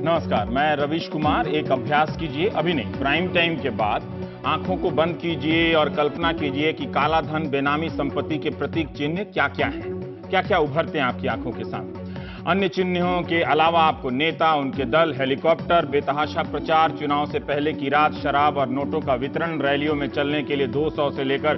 नमस्कार, मैं रवीश कुमार। एक अभ्यास कीजिए, अभी नहीं, प्राइम टाइम के बाद आंखों को बंद कीजिए और कल्पना कीजिए कि काला धन, बेनामी संपत्ति के प्रतीक चिन्ह क्या क्या हैं, क्या क्या उभरते हैं आपकी आंखों के सामने। अन्य चिन्हों के अलावा आपको नेता, उनके दल, हेलीकॉप्टर, बेतहाशा प्रचार, चुनाव से पहले की रात, शराब और नोटों का वितरण, रैलियों में चलने के लिए 200 से लेकर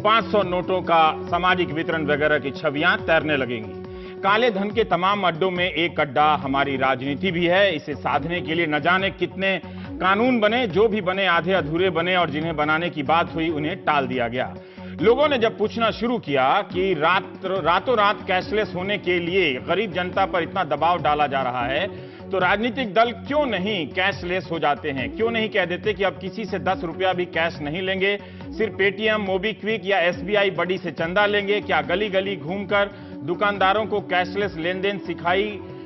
500 नोटों का सामाजिक वितरण वगैरह की छवियां तैरने लगेंगी। काले धन के तमाम अड्डों में एक अड्डा हमारी राजनीति भी है। इसे साधने के लिए न जाने कितने कानून बने, जो भी बने आधे अधूरे बने, और जिन्हें बनाने की बात हुई उन्हें टाल दिया गया। लोगों ने जब पूछना शुरू किया कि रातों रात कैशलेस होने के लिए गरीब जनता पर इतना दबाव डाला जा रहा है, तो राजनीतिक दल क्यों नहीं कैशलेस हो जाते हैं? क्यों नहीं कह देते कि अब किसी से 10 रुपया भी कैश नहीं लेंगे, सिर्फ पेटीएम, मोबीक्विक या एसबीआई बड़ी से चंदा लेंगे? क्या गली गली घूमकर दुकानदारों को कैशलेस लेन देन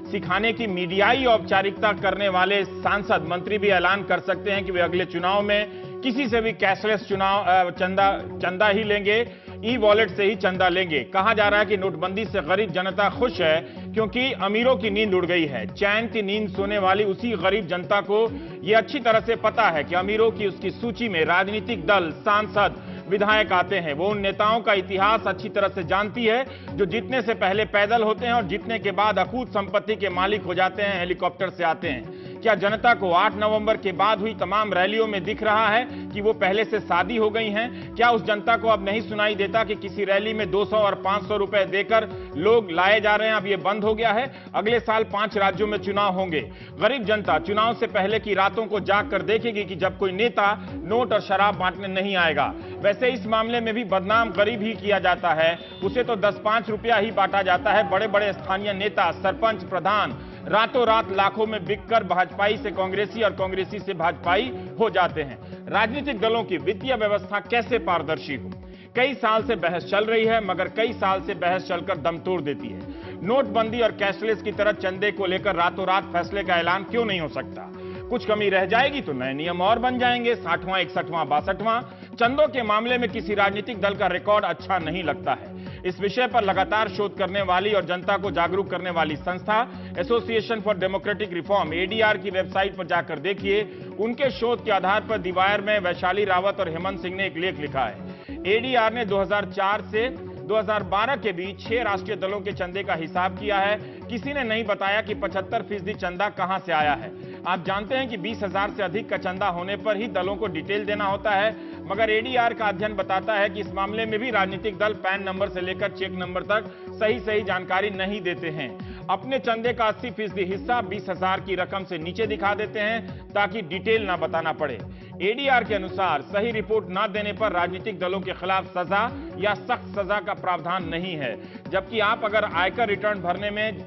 सिखाने की मीडियाई औपचारिकता करने वाले सांसद मंत्री भी ऐलान कर सकते हैं कि वे अगले चुनाव में किसी से भी कैशलेस चंदा ही लेंगे, ई वॉलेट से ही चंदा लेंगे? कहा जा रहा है कि नोटबंदी से गरीब जनता खुश है क्योंकि अमीरों की नींद उड़ गई है। चैन की नींद सोने वाली उसी गरीब जनता को यह अच्छी तरह से पता है कि अमीरों की उसकी सूची में राजनीतिक दल, सांसद, विधायक आते हैं। वो उन नेताओं का इतिहास अच्छी तरह से जानती है जो जीतने से पहले पैदल होते हैं और जीतने के बाद अकूत संपत्ति के मालिक हो जाते हैं, हेलीकॉप्टर से आते हैं। क्या जनता को 8 नवंबर के बाद हुई तमाम रैलियों में दिख रहा है कि वो पहले से शादी हो गई हैं? क्या उस जनता को अब नहीं सुनाई देता कि किसी रैली में 200 और 500 रुपए देकर लोग लाए जा रहे हैं? अब ये बंद हो गया है। अगले साल 5 राज्यों में चुनाव होंगे। गरीब जनता चुनाव से पहले की रातों को जाग कर देखेगी कि जब कोई नेता नोट और शराब बांटने नहीं आएगा। वैसे इस मामले में भी बदनाम गरीब ही किया जाता है। उसे तो 10-5 रुपया ही बांटा जाता है। बड़े बड़े स्थानीय नेता, सरपंच, प्रधान रातों रात लाखों में बिककर भाजपाई से कांग्रेसी और कांग्रेसी से भाजपाई हो जाते हैं। राजनीतिक दलों की वित्तीय व्यवस्था कैसे पारदर्शी हो? कई साल से बहस चल रही है, मगर कई साल से बहस चलकर दम तोड़ देती है। नोटबंदी और कैशलेस की तरह चंदे को लेकर रातों रात फैसले का ऐलान क्यों नहीं हो सकता? कुछ कमी रह जाएगी तो नए नियम और बन जाएंगे। 60वां, 61वां, 62वां चंदों के मामले में किसी राजनीतिक दल का रिकॉर्ड अच्छा नहीं लगता है। इस विषय पर लगातार शोध करने वाली और जनता को जागरूक करने वाली संस्था association for democratic reform, ADR की वेबसाइट पर जाकर देखिए। उनके शोध के आधार पर दी वायर में वैशाली रावत और हेमंत सिंह ने एक लेख लिखा है। एडीआर ने 2004 से 2012 के बीच 6 राष्ट्रीय दलों के चंदे का हिसाब किया है। किसी ने नहीं बताया कि 75% चंदा कहां से आया है। आप जानते हैं कि 20,000 से अधिक का चंदा होने पर ही दलों को डिटेल देना होता है, मगर एडीआर का अध्ययन बताता है कि इस मामले में भी राजनीतिक दल पैन नंबर से लेकर चेक नंबर तक सही जानकारी नहीं देते हैं। अपने चंदे का 80% हिस्सा 20,000 की रकम से नीचे दिखा देते हैं ताकि डिटेल ना बताना पड़े। एडीआर के अनुसार सही रिपोर्ट ना देने पर राजनीतिक दलों के खिलाफ सजा या सख्त सजा का प्रावधान नहीं है। जबकि आप अगर आयकर रिटर्न भरने में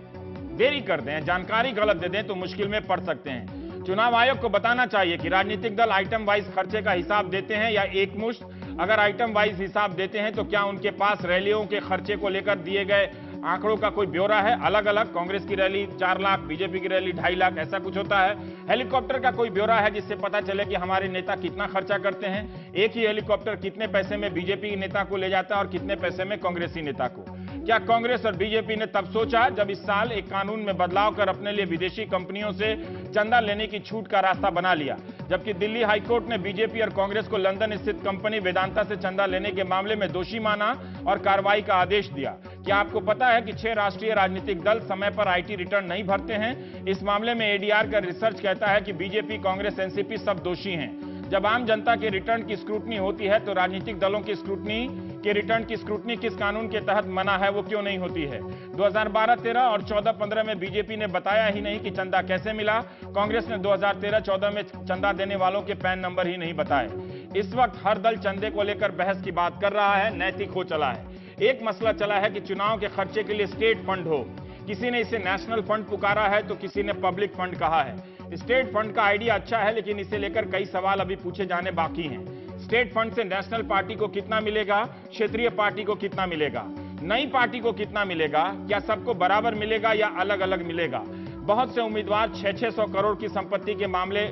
देरी कर दें, जानकारी गलत दे दें, तो मुश्किल में पड़ सकते हैं। चुनाव आयोग को बताना चाहिए कि राजनीतिक दल आइटम वाइज खर्चे का हिसाब देते हैं या एकमुश्त। अगर आइटम वाइज हिसाब देते हैं तो क्या उनके पास रैलियों के खर्चे को लेकर दिए गए आंकड़ों का कोई ब्यौरा है? अलग अलग कांग्रेस की रैली 4 लाख, बीजेपी की रैली 2.5 लाख, ऐसा कुछ होता है। हेलीकॉप्टर का कोई ब्यौरा है जिससे पता चले कि हमारे नेता कितना खर्चा करते हैं? एक ही हेलीकॉप्टर कितने पैसे में बीजेपी नेता को ले जाता है और कितने पैसे में कांग्रेसी नेता को? क्या कांग्रेस और बीजेपी ने तब सोचा जब इस साल एक कानून में बदलाव कर अपने लिए विदेशी कंपनियों से चंदा लेने की छूट का रास्ता बना लिया, जबकि दिल्ली हाईकोर्ट ने बीजेपी और कांग्रेस को लंदन स्थित कंपनी वेदांता से चंदा लेने के मामले में दोषी माना और कार्रवाई का आदेश दिया? क्या आपको पता है कि 6 राष्ट्रीय राजनीतिक दल समय पर आईटी रिटर्न नहीं भरते हैं? इस मामले में एडीआर का रिसर्च कहता है कि बीजेपी, कांग्रेस, एनसीपी सब दोषी हैं। जब आम जनता के रिटर्न की स्क्रूटनी होती है तो राजनीतिक दलों की रिटर्न की स्क्रूटनी किस कानून के तहत मना है, वो क्यों नहीं होती है? 2012-13 और 14-15 में बीजेपी ने बताया ही नहीं कि चंदा कैसे मिला। कांग्रेस ने 2013-14 में चंदा देने वालों के पैन नंबर ही नहीं बताए। इस वक्त हर दल चंदे को लेकर बहस की बात कर रहा है, नैतिक हो चला है। एक मसला चला है कि चुनाव के खर्चे के लिए स्टेट फंड हो। किसी ने इसे नेशनल फंड पुकारा है तो किसी ने पब्लिक फंड कहा है। स्टेट फंड का आइडिया अच्छा है, लेकिन इसे लेकर कई सवाल अभी पूछे जाने बाकी हैं। स्टेट फंड से नेशनल पार्टी को कितना मिलेगा, क्षेत्रीय पार्टी को कितना मिलेगा, नई पार्टी को कितना मिलेगा? क्या सबको बराबर मिलेगा या अलग अलग मिलेगा? बहुत से उम्मीदवार 600 करोड़ की संपत्ति के मामले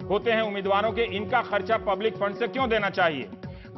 होते हैं उम्मीदवारों के, इनका खर्चा पब्लिक फंड से क्यों देना चाहिए?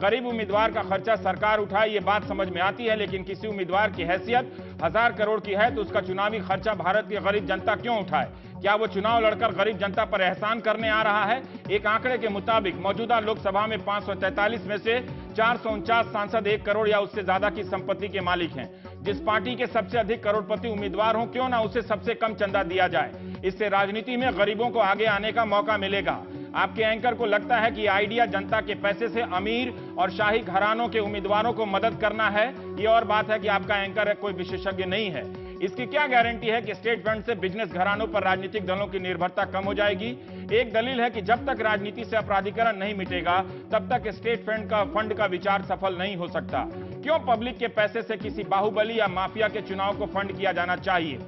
गरीब उम्मीदवार का खर्चा सरकार उठाए, ये बात समझ में आती है, लेकिन किसी उम्मीदवार की हैसियत 1000 करोड़ की है तो उसका चुनावी खर्चा भारत की गरीब जनता क्यों उठाए? क्या वो चुनाव लड़कर गरीब जनता पर एहसान करने आ रहा है? एक आंकड़े के मुताबिक मौजूदा लोकसभा में 543 में से 449 सांसद 1 करोड़ या उससे ज्यादा की संपत्ति के मालिक हैं। जिस पार्टी के सबसे अधिक करोड़पति उम्मीदवार हो, क्यों ना उसे सबसे कम चंदा दिया जाए। इससे राजनीति में गरीबों को आगे आने का मौका मिलेगा। आपके एंकर को लगता है कि आइडिया जनता के पैसे से अमीर और शाही घरानों के उम्मीदवारों को मदद करना है। ये और बात है कि आपका एंकर कोई विशेषज्ञ नहीं है। इसकी क्या गारंटी है कि स्टेट फंड से बिजनेस घरानों पर राजनीतिक दलों की निर्भरता कम हो जाएगी? एक दलील है कि जब तक राजनीति से अपराधीकरण नहीं मिटेगा, तब तक स्टेट फंड का विचार सफल नहीं हो सकता। क्यों पब्लिक के पैसे से किसी बाहुबली या माफिया के चुनाव को फंड किया जाना चाहिए?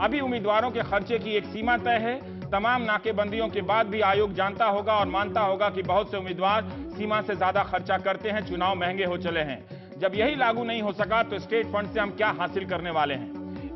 अभी उम्मीदवारों के खर्चे की एक सीमा तय है। तमाम नाकेबंदियों के बाद भी आयोग जानता होगा और मानता होगा कि बहुत से उम्मीदवार सीमा से ज्यादा खर्चा करते हैं। चुनाव महंगे हो चले हैं। जब यही लागू नहीं हो सका तो स्टेट फंड से हम क्या हासिल करने वाले हैं?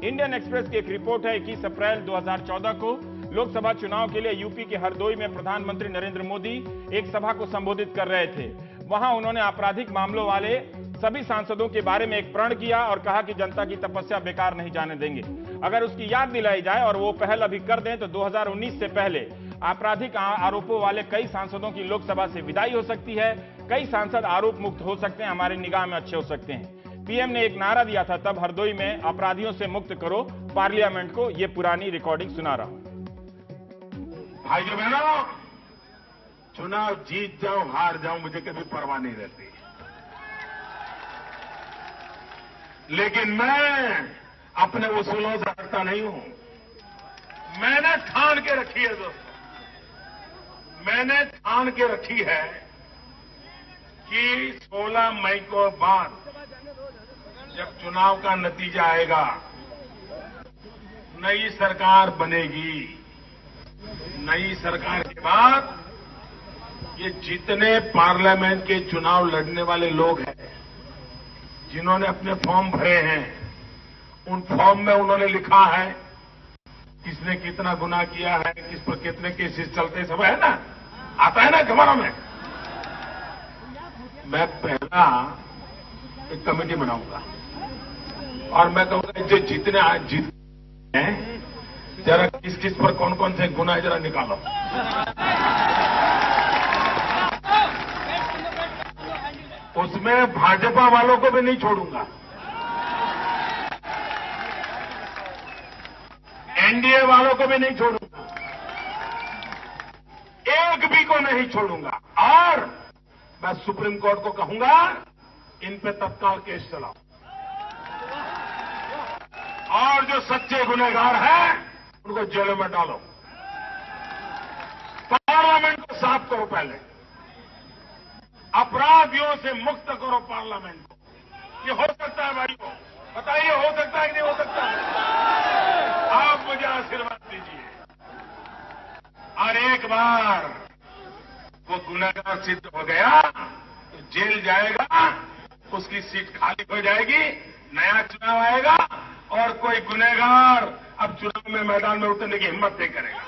इंडियन एक्सप्रेस की एक रिपोर्ट है। 21 अप्रैल 2014 को लोकसभा चुनाव के लिए यूपी के हरदोई में प्रधानमंत्री नरेंद्र मोदी एक सभा को संबोधित कर रहे थे। वहां उन्होंने आपराधिक मामलों वाले सभी सांसदों के बारे में एक प्रण किया और कहा कि जनता की तपस्या बेकार नहीं जाने देंगे। अगर उसकी याद दिलाई जाए और वो पहल अभी कर दें तो 2019 से पहले आपराधिक आरोपों वाले कई सांसदों की लोकसभा से विदाई हो सकती है। कई सांसद आरोप मुक्त हो सकते हैं, हमारी निगाह में अच्छे हो सकते हैं। पीएम ने एक नारा दिया था तब हरदोई में, अपराधियों से मुक्त करो पार्लियामेंट को। ये पुरानी रिकॉर्डिंग सुना रहा हूं। भाइयों बहनों, चुनाव जीत जाऊं हार जाऊं मुझे कभी परवाह नहीं रहती, लेकिन मैं अपने उसूलों से हटता नहीं हूं। मैंने ठान के रखी है दोस्तों, मैंने ठान के रखी है कि 16 मई को बाद जब चुनाव का नतीजा आएगा, नई सरकार बनेगी। नई सरकार के बाद ये जितने पार्लियामेंट के चुनाव लड़ने वाले लोग हैं, जिन्होंने अपने फॉर्म भरे हैं, उन फॉर्म में उन्होंने लिखा है किसने कितना गुनाह किया है, किस पर कितने केसेस चलते, सब है ना, आता है ना खबरों में। मैं पहला एक कमेटी बनाऊंगा और मैं कहूंगा जो जितने आज जीत हैं, जरा किस किस पर कौन कौन से गुनाह जरा निकालो। उसमें भाजपा वालों को भी नहीं छोड़ूंगा, एनडीए वालों को भी नहीं छोड़ूंगा, एक भी को नहीं छोड़ूंगा। और मैं सुप्रीम कोर्ट को कहूंगा इन पे तत्काल केस चलाओ और जो सच्चे गुनहगार हैं उनको जेलों में डालो। पार्लियामेंट को साफ करो, पहले अपराधियों से मुक्त करो पार्लियामेंट को। ये हो सकता है भाइयों, बताइए हो सकता है कि नहीं हो सकता? आप मुझे आशीर्वाद दीजिए और एक बार वो गुनहगार सिद्ध हो गया तो जेल जाएगा, उसकी सीट खाली हो जाएगी, नया चुनाव आएगा और कोई गुनहगार अब चुनाव में मैदान में उतरने की हिम्मत नहीं करेगा।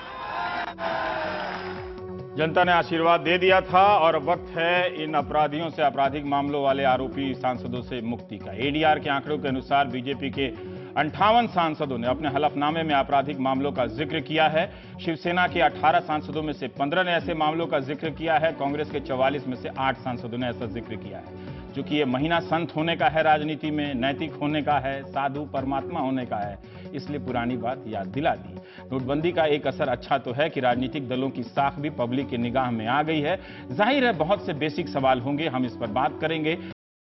जनता ने आशीर्वाद दे दिया था और वक्त है इन अपराधियों से, आपराधिक मामलों वाले आरोपी सांसदों से मुक्ति का। एडीआर के आंकड़ों के अनुसार बीजेपी के 58 सांसदों ने अपने हलफनामे में आपराधिक मामलों का जिक्र किया है। शिवसेना के 18 सांसदों में से 15 ने ऐसे मामलों का जिक्र किया है। कांग्रेस के 44 में से 8 सांसदों ने ऐसा जिक्र किया है। क्योंकि ये महीना संत होने का है, राजनीति में नैतिक होने का है, साधु परमात्मा होने का है, इसलिए पुरानी बात याद दिला दी। नोटबंदी का एक असर अच्छा तो है कि राजनीतिक दलों की साख भी पब्लिक की निगाह में आ गई है। जाहिर है बहुत से बेसिक सवाल होंगे, हम इस पर बात करेंगे।